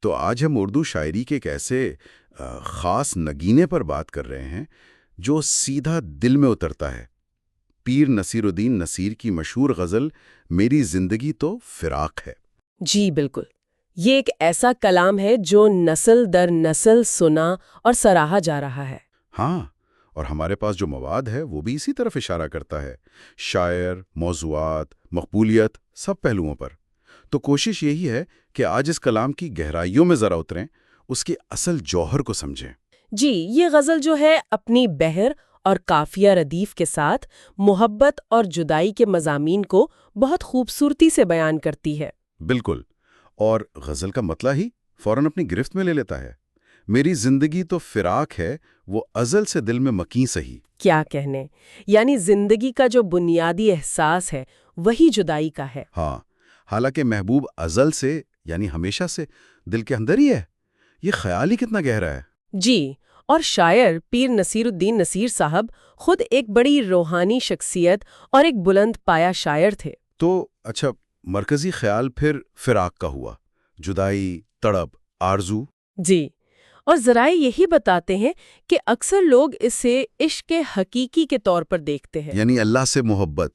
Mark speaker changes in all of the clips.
Speaker 1: تو آج ہم اردو شاعری کے ایک ایسے خاص نگینے پر بات کر رہے ہیں جو سیدھا دل میں اترتا ہے۔ پیر نصیر الدین نصیر کی مشہور غزل میری زندگی تو فراق ہے۔
Speaker 2: جی بالکل، یہ ایک ایسا کلام ہے جو نسل در نسل سنا اور سراہا جا رہا ہے۔
Speaker 1: ہاں، اور ہمارے پاس جو مواد ہے وہ بھی اسی طرف اشارہ کرتا ہے، شاعر، موضوعات، مقبولیت، سب پہلوؤں پر۔ تو کوشش یہی ہے کہ آج اس کلام کی گہرائیوں میں ذرا اتریں، اس کی اصل جوہر کو سمجھیں۔
Speaker 2: جی، یہ غزل جو ہے اپنی بحر اور قافیہ ردیف کے ساتھ محبت اور جدائی کے مضامین کو بہت خوبصورتی سے بیان کرتی ہے۔
Speaker 1: بالکل، اور غزل کا مطلع ہی فوراً اپنی گرفت میں لے لیتا ہے۔ میری زندگی تو فراق ہے، وہ ازل سے دل میں مکیں سہی۔
Speaker 2: کیا کہنے، یعنی زندگی کا جو بنیادی احساس ہے وہی جدائی کا ہے۔
Speaker 1: ہاں، حالانکہ محبوب ازل سے یعنی ہمیشہ سے دل کے اندر ہی ہے۔ یہ خیال ہی کتنا گہرا ہے۔
Speaker 2: جی، اور شاعر پیر نصیر الدین نصیر صاحب خود ایک بڑی روحانی شخصیت اور ایک بلند پایا شاعر تھے۔
Speaker 1: تو اچھا، مرکزی خیال پھر فراق کا ہوا، جدائی، تڑپ، آرزو۔
Speaker 2: جی، اور ذرائع یہی بتاتے ہیں کہ اکثر لوگ اسے عشق حقیقی کے طور پر دیکھتے ہیں،
Speaker 1: یعنی اللہ سے محبت،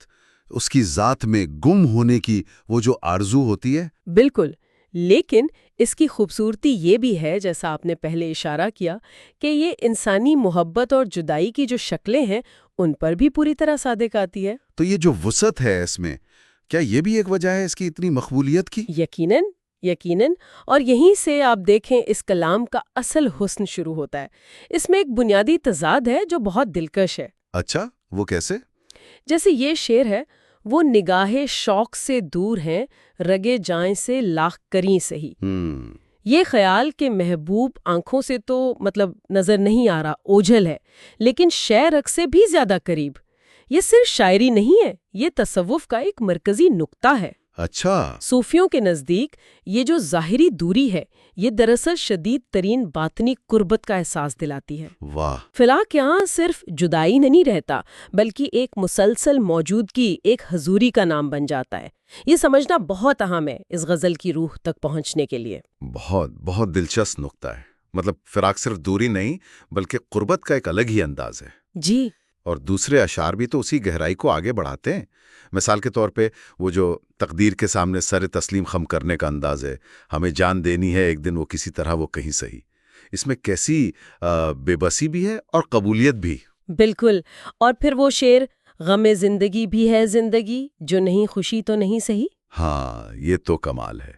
Speaker 1: اس کی ذات میں گم ہونے کی وہ جو آرزو ہوتی ہے۔
Speaker 2: بالکل، لیکن اس کی خوبصورتی یہ بھی ہے، جیسا آپ نے پہلے اشارہ کیا، کہ یہ انسانی محبت اور جدائی کی جو شکلیں ہیں ان پر بھی پوری طرح صادق آتی ہے۔
Speaker 1: تو یہ جو وسعت ہے اس میں، کیا یہ بھی ایک وجہ ہے اس کی اتنی مقبولیت کی؟
Speaker 2: یقیناً، یقیناً، اور یہیں سے آپ دیکھیں اس کلام کا اصل حسن شروع ہوتا ہے۔ اس میں ایک بنیادی تضاد ہے جو بہت دلکش ہے۔
Speaker 1: اچھا، وہ کیسے؟
Speaker 2: جیسے یہ شعر ہے، وہ نگاہ شوق سے دور ہیں، رگے جائیں سے لاکھ کریں سہی۔ یہ خیال کہ محبوب آنکھوں سے تو نظر نہیں آ رہا، اوجھل ہے، لیکن شعر رگ سے بھی زیادہ قریب۔ یہ صرف شاعری نہیں ہے، یہ تصوف کا ایک مرکزی نقطہ ہے۔
Speaker 1: اچھا،
Speaker 2: صوفیوں کے نزدیک یہ جو ظاہری دوری ہے، یہ دراصل شدید ترین باطنی قربت کا احساس دلاتی ہے۔
Speaker 1: واہ!
Speaker 2: فلاق یہاں صرف جدائی نہیں رہتا، بلکہ ایک مسلسل موجودگی، ایک حضوری کا نام بن جاتا ہے۔ یہ سمجھنا بہت اہم ہے اس غزل کی روح تک پہنچنے کے لیے۔
Speaker 1: بہت دلچسپ نقطہ ہے۔ فراق صرف دوری نہیں، بلکہ قربت کا ایک الگ ہی انداز ہے۔
Speaker 2: جی،
Speaker 1: اور دوسرے اشعار بھی تو اسی گہرائی کو آگے بڑھاتے ہیں۔ مثال کے طور پہ وہ جو تقدیر کے سامنے سر تسلیم خم کرنے کا انداز ہے، ہمیں جان دینی ہے ایک دن وہ کسی طرح وہ کہیں سہی۔ اس میں کیسی بے بسی بھی ہے اور قبولیت بھی۔
Speaker 2: بالکل، اور پھر وہ شعر، غم زندگی بھی ہے زندگی، جو نہیں خوشی تو نہیں سہی۔
Speaker 1: ہاں، یہ تو کمال ہے۔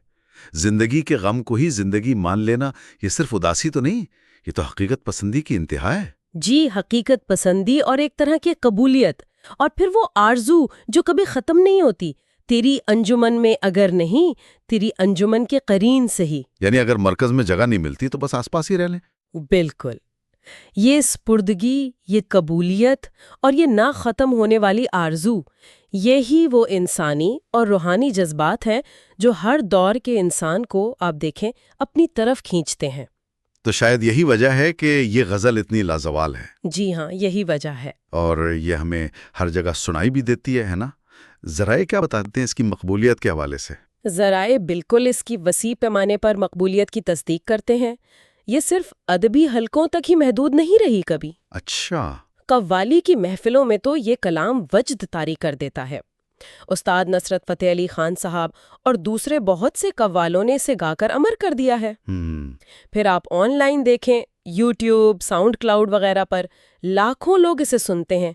Speaker 1: زندگی کے غم کو ہی زندگی مان لینا، یہ صرف اداسی تو نہیں، یہ تو حقیقت پسندی کی انتہا ہے۔
Speaker 2: جی، حقیقت پسندی اور ایک طرح کی قبولیت، اور پھر وہ آرزو جو کبھی ختم نہیں ہوتی، تیری انجمن میں اگر نہیں، تیری انجمن کے قرین سہی۔
Speaker 1: یعنی اگر مرکز میں جگہ نہیں ملتی تو بس آس پاس ہی رہ لیں۔
Speaker 2: بالکل، یہ سپردگی، یہ قبولیت اور یہ نہ ختم ہونے والی آرزو، یہی وہ انسانی اور روحانی جذبات ہیں جو ہر دور کے انسان کو آپ دیکھیں اپنی طرف کھینچتے ہیں۔
Speaker 1: تو شاید یہی وجہ ہے کہ یہ غزل اتنی لازوال ہے۔
Speaker 2: جی ہاں، یہی وجہ ہے۔
Speaker 1: اور یہ ہمیں ہر جگہ سنائی بھی دیتی ہے نا؟ ذرائع کیا بتاتے ہیں اس کی مقبولیت کے حوالے سے؟
Speaker 2: ذرائع بالکل اس کی وسیع پیمانے پر مقبولیت کی تصدیق کرتے ہیں۔ یہ صرف ادبی حلقوں تک ہی محدود نہیں رہی کبھی۔
Speaker 1: اچھا،
Speaker 2: قوالی کی محفلوں میں تو یہ کلام وجد طاری کر دیتا ہے۔ استاد نصرت فتح علی خان صاحب اور دوسرے بہت سے قوالوں نے اسے گا کر امر کر دیا ہے۔ پھر آپ آن لائن دیکھیں، یوٹیوب، ساؤنڈ کلاؤڈ وغیرہ پر لاکھوں لوگ اسے سنتے ہیں۔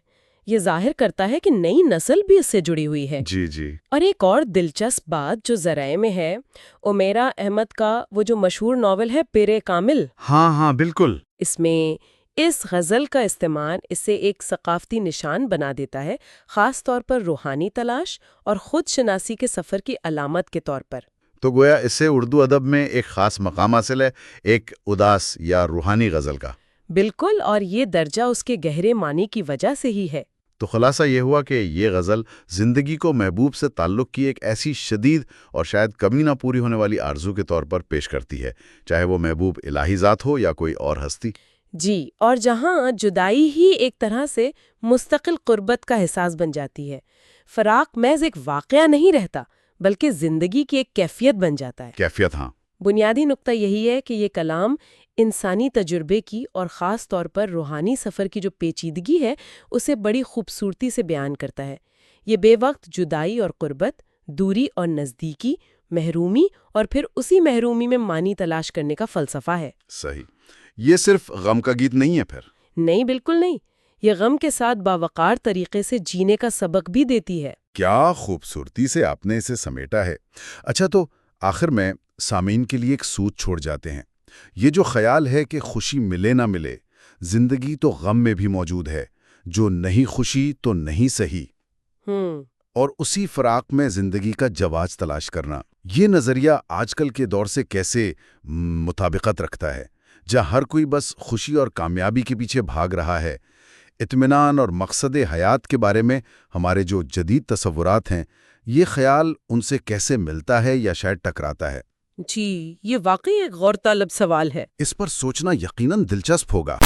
Speaker 2: یہ ظاہر کرتا ہے کہ نئی نسل بھی اس سے جڑی ہوئی ہے۔
Speaker 1: جی۔
Speaker 2: اور ایک اور دلچسپ بات جو ذرائع میں ہے، عمیرہ احمد کا وہ جو مشہور ناول ہے پیر کامل،
Speaker 1: ہاں بالکل،
Speaker 2: اس میں اس غزل کا استعمال اسے ایک ثقافتی نشان بنا دیتا ہے، خاص طور پر روحانی تلاش اور خود شناسی کے سفر کی علامت کے طور پر۔
Speaker 1: تو گویا اس سے اردو ادب میں ایک خاص مقام حاصل ہے، ایک اداس یا روحانی غزل کا۔
Speaker 2: بالکل، اور یہ درجہ اس کے گہرے معنی کی وجہ سے ہی ہے۔
Speaker 1: تو خلاصہ یہ ہوا کہ یہ غزل زندگی کو محبوب سے تعلق کی ایک ایسی شدید اور شاید کبھی نہ پوری ہونے والی آرزو کے طور پر پیش کرتی ہے، چاہے وہ محبوب الہی ذات ہو یا کوئی اور ہستی۔
Speaker 2: جی، اور جہاں جدائی ہی ایک طرح سے مستقل قربت کا احساس بن جاتی ہے، فراق محض ایک واقعہ نہیں رہتا، بلکہ زندگی کی ایک کیفیت بن جاتا ہے۔
Speaker 1: کیفیت، ہاں۔
Speaker 2: بنیادی نقطہ یہی ہے کہ یہ کلام انسانی تجربے کی اور خاص طور پر روحانی سفر کی جو پیچیدگی ہے اسے بڑی خوبصورتی سے بیان کرتا ہے۔ یہ بے وقت جدائی اور قربت، دوری اور نزدیکی، محرومی اور پھر اسی محرومی میں معنی تلاش کرنے کا فلسفہ ہے۔
Speaker 1: صحیح۔ یہ صرف غم کا گیت نہیں ہے پھر؟
Speaker 2: نہیں، بالکل نہیں۔ یہ غم کے ساتھ باوقار طریقے سے جینے کا سبق بھی دیتی ہے۔
Speaker 1: کیا خوبصورتی سے آپ نے اسے سمیٹا ہے۔ اچھا، تو آخر میں سامعین کے لیے ایک سوچ چھوڑ جاتے ہیں۔ یہ جو خیال ہے کہ خوشی ملے نہ ملے، زندگی تو غم میں بھی موجود ہے، جو نہیں خوشی تو نہیں سہی، اور اسی فراق میں زندگی کا جواز تلاش کرنا، یہ نظریہ آج کل کے دور سے کیسے مطابقت رکھتا ہے، جہاں ہر کوئی بس خوشی اور کامیابی کے پیچھے بھاگ رہا ہے؟ اطمینان اور مقصد حیات کے بارے میں ہمارے جو جدید تصورات ہیں، یہ خیال ان سے کیسے ملتا ہے یا شاید ٹکراتا ہے؟
Speaker 2: جی، یہ واقعی ایک غور طلب سوال ہے۔
Speaker 1: اس پر سوچنا یقیناً دلچسپ ہوگا۔